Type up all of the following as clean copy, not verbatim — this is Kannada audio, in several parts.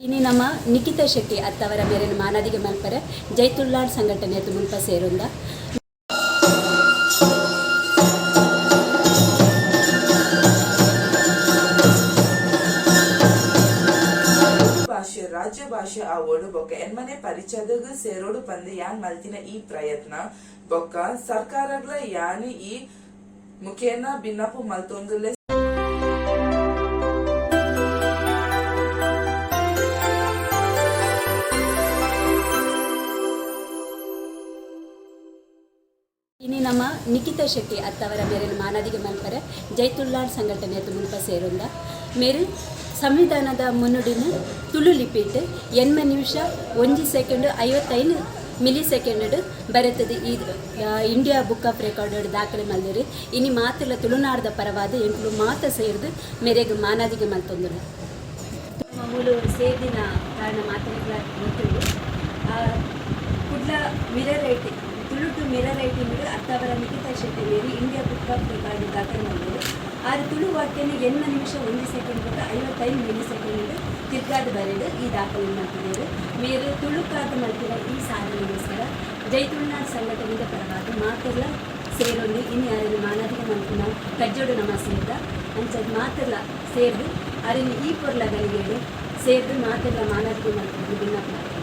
इनी नम निखिता शेट्टी अत्तवर मेरे मानादिगे मल्परे जय तुलनाड संघटने मुल्प सेरुंदा ಭಾಷೆ ರಾಜ್ಯ ಭಾಷೆ ಆ ಓಡು ಬೊಕ್ಕ ಎನ್ಮನೆ ಪರಿಚಯದಾಗ ಸೇರೋಡು ಪಂದೆ ಯಾನ್ ಮಲ್ತಿನ ಈ ಪ್ರಯತ್ನ ಬೊಕ್ಕ ಸರ್ಕಾರಗಳ ಯಾನಿ ಈ ಮುಖೇನ ಭಿನ್ನಪು ಮಲ್ತೊಂದುಲೆ इनी नम निखिता शेट्टी अत्तवर मेरे मानादिगे मल्परे जय तुलनाड संघटने मुल्प सेरुंदा मेरे संविधानದ ಮುನ್ನುಡಿನ ತುಳು ಲಿಪಿಟ್ 8 ನಿಮಿಷ 1 ಸೆಕೆಂಡ್ 55 ಮಿಲಿ ಸೆಕೆಂಡ್ ಬರುತ್ತದೆ. ಈ ಇಂಡಿಯಾ ಬುಕ್ ಆಫ್ ರೆಕಾರ್ಡ್ ದಾಖಲೆ ಮಲ್ದಿರಿ ಇನಿ ಮಾತೆಲ್ಲ ತುಳುನಾಡದ ಪರವಾದ ಎಂಕ್ಲು ಮಾತ ಸೇರಿದು ಮೇರೆಗೆ ಮಾನಾದಿಗೆ ಮಲ್ತೊಂದರು ಮೂಲು ಸೇದಿನ ಕಾರಣ ಮಾತನೆಗಳ ಗೊತ್ತಿದ್ದು Kudla mirror writing Tulu to mirror writing ಅತ್ತವರ ನಿಖಿತಾ ಶೆಟ್ಟಿ ಮೇರಿ ಇಂಡಿಯಾ ಬುಕ್ ಆಫ್ ರೆಕಾರ್ಡ್ ದಾಖಲೆ ಮಾಡಿದರು. ಆರು ತುಳು ವಾಕ್ಯನ 8 ನಿಮಿಷ 1 ಸೆಕೆಂಡ್ 55 ಮಿಲಿ ಸೆಕೆಂಡ್ ತಿರ್ಗಾದ ಬರೆದು ಈ ದಾಖಲೆ ಮಾಡ್ತಿದ್ದಾರೆ. ಮೇರು ತುಳುಕಾದ ಮಲ್ತಿರ ಈ ಸಾಧನೆಗೋಸ್ಕರ ಜೈ ತುಳುನಾಡ್ ಸಂಘಟನೆಯ ಪರವಾದ ಮಾತೆಲ್ಲ ಸೇರೊಂದು ಇನ್ನು ಯಾರನ್ನು ಮಾನಾದಿಗೆ ಮಲ್ತಿನ ಕಜ್ಜೋಡು ನಮ್ಮ ಸೇರಿದ ಅಂಚದು ಮಾತೆಲ್ಲ ಸೇರಿದು ಅರಿನ ಈ ಪೊರ್ಲಗಳಿಗೆ ಸೇರಿದು ಮಾತೆಲ್ಲ ಮಾನಾದಿಗೆ ಮಲ್ತಿದ್ದು ಭಿನ್ನಪ್ಪ ಮಾಡ್ತಾರೆ.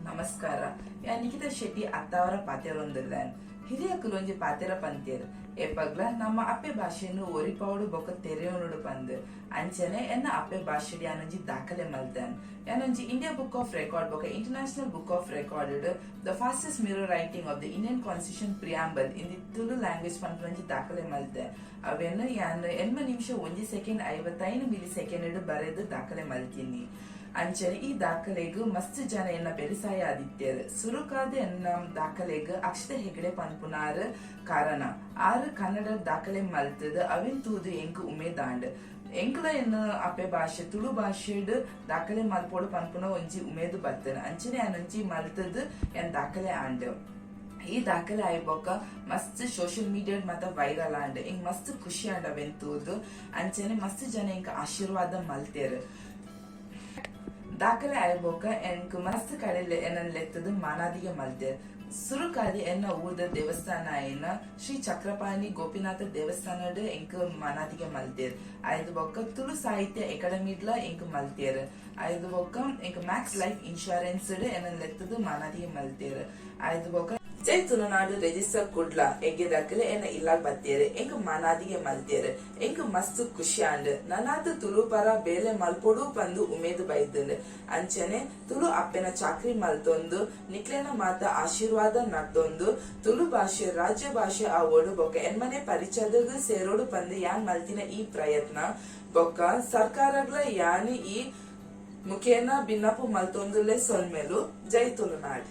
ನಮಸ್ಕಾರ ನಿಖಿತಾ ಶೆಟ್ಟಿ ಅತ್ತಾವರ ಪಾತೆರೊಂದಿಲ್ಲ ಹಿರಿಯಕುಲೊಂಜಿ ಪಾತೆರ ಪಂತೇರ್ ಎಪ್ಪಗ್ಲ ನಮ್ಮ ಅಪ್ಪೆ ಭಾಷೆಯನ್ನು ಒರಿಪಾವಡು ಬೊಕ್ಕ ತೆರೆಯೋನುಡು ಪಂದ್ ಅಂಚನೆ ಎನ್ನ ಅಪ್ಪೆ ಭಾಷೆಡಿ ಯಾನೊಂಜಿ ದಾಖಲೆ ಮಲ್ತನ್ ಯಾನೊಂಜಿ ಇಂಡಿಯಾ ಬುಕ್ ಆಫ್ ರೆಕಾರ್ಡ್ ಬೊಕ್ಕ international book of record the fastest mirror writing of the Indian constitution preamble in the Tulu language ಪಂಪೊಂಜಿ ದಾಖಲೆ ಮಲ್ತೆ ಅವೆನ್ನು ಯಾನ್ 8 ನಿಮಿಷ 1 ಸೆಕೆಂಡ್ 55 ಮಿಲಿ ಸೆಕೆಂಡ್ ಬರೆದು ದಾಖಲೆ ಮಲ್ತೀನಿ. ಅಂಚನೆ ಈ ದಾಖಲೆಗೂ ಮಸ್ತ್ ಜನ ಎನ್ನ ಬೆರಿಸಾಯ ಆದಿತ್ಯರು ಸುರುಕಾದ ಎನ್ನ ದಾಖಲೆಗ್ ಅಕ್ಷತ ಹೆಗಡೆ ಪನ್ಪುನಾರ್ ಕಾರಣ ಆರು ಕನ್ನಡ ದಾಖಲೆ ಮಲ್ತದ ಅವಿನ್ ತೂದು ಎಂಕ್ ಉಮೇದಾಂಡ್ ಎಂಕ್ಲ ಎನ್ನ ಅಪ್ಪೆ ಭಾಷೆ ತುಳು ಭಾಷೆಡ್ ದಾಖಲೆ ಮಲ್ಪೋಡು ಪನ್ಪುನ ಒಂಜಿ ಉಮೇದು ಬರ್ತನ ಅಂಚನೆ ಅನೊಂಜಿ ಮಲ್ತದ ಎನ್ ದಾಖಲೆ ಆಂಡ್ ಈ ದಾಖಲೆ ಆಯ್ಬೊಕ್ಕ ಮಸ್ತ್ ಸೋಷಿಯಲ್ ಮೀಡಿಯಾ ಮತ್ತ ವೈರಲ್ ಆಂಡ್ ಎಂಗ್ ಮಸ್ತ್ ಖುಷಿ ಆಂಡ್ ಅವೆನ್ ತೂದು ಅಂಚನೆ ಮಸ್ತ್ ಜನ ಎಂಕ್ ಆಶೀರ್ವಾದ ಮಲ್ತೇರು. ದಾಖಲೆ ಆಯ್ಬೋಕ ಎಂಕ್ ಮಸ್ತ್ ಕಡೆ ಎನ್ನಲೆತ್ತದು ಮಾನಾದಿಗೆ ಮಲ್ತೆ ಸುರುಕಾದಿ ಎನ್ನ ಊರ್ದ ದೇವಸ್ಥಾನ ಏನ ಶ್ರೀ ಚಕ್ರಪಾಣಿ ಗೋಪಿನಾಥ ದೇವಸ್ಥಾನಡ್ ಎಂಕ್ ಮಾನಾದಿಗೆ ಮಲ್ತೇರ್ ಐದು ಬೊಕ್ಕ ತುಳು ಸಾಹಿತ್ಯ ಅಕಾಡೆಮಿಡ್ಲ ಎಂಕ್ ಮಲ್ತೇರ್ ಐದು ಬೊಕ್ಕ ಎಂಕ್ ಮ್ಯಾಕ್ಸ್ ಲೈಫ್ ಇನ್ಶೂರೆನ್ಸ್ ಎನ್ನಲೆತ್ತದು ಮಾನಾದಿಗೆ ಮಲ್ತೇರ್ ಐದು ಬೊಕ್ಕ ಜೈ ತುಳುನಾಡು ರಿಜಿಸ್ಟರ್ ಕುಡ್ಲ ಎಂಗೆ ದಾಖಲೆ ಎನ್ನ ಇಲ್ಲಾಗ್ ಬತ್ತೇರೆ ಎಂಕ್ ಮಾನಾದಿಗೆ ಮಲ್ತೇರೆ ಎಂಕ್ ಮಸ್ತ್ ಖುಷಿ ಆಂಡ್ ನನಾತ್ ತುಳು ಪರ ಬೇಲೆ ಮಲ್ಪೊಡು ಪಂದು ಉಮೇದು ಬೈದಂಡ್ ಅಂಚನೆ ತುಳು ಅಪ್ಪೆನ ಚಾಕ್ರಿ ಮಲ್ತೊಂದು ನಿಕ್ಲೆನ ಮಾತ ಆಶೀರ್ವಾದ ನಡ್ದೊಂದು ತುಳು ಭಾಷೆ ರಾಜ್ಯ ಭಾಷೆ ಆ ಓಡು ಬೊಕ್ಕ ಎನ್ಮನೆ ಪರಿಚಯದಾಗ ಸೇರೋಡು ಪಂದು ಯಾನ್ ಮಲ್ತಿನ ಈ ಪ್ರಯತ್ನ ಬೊಕ್ಕ ಸರ್ಕಾರಗಳ ಯಾನಿ ಈ ಮುಖೇನ ಭಿನ್ನಪು ಮಲ್ತೊಂದುಲೆ ಸೊಲ್ಮೆಲು ಜೈ ತುಳುನಾಡ್.